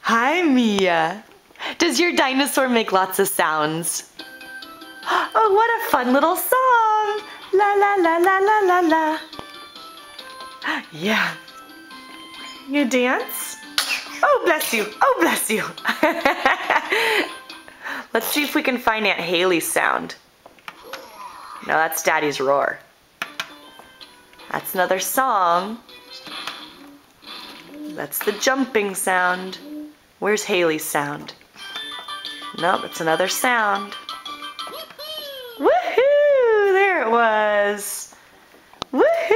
Hi, Mia. Does your dinosaur make lots of sounds? Oh, what a fun little song! La la la la la la la. Yeah. You dance? Oh, bless you. Oh, bless you. Let's see if we can find Aunt Hayley's sound. No, that's Daddy's roar. That's another song. That's the jumping sound. Where's Hayley's sound? Nope, it's another sound. Woohoo! There it was. Woohoo!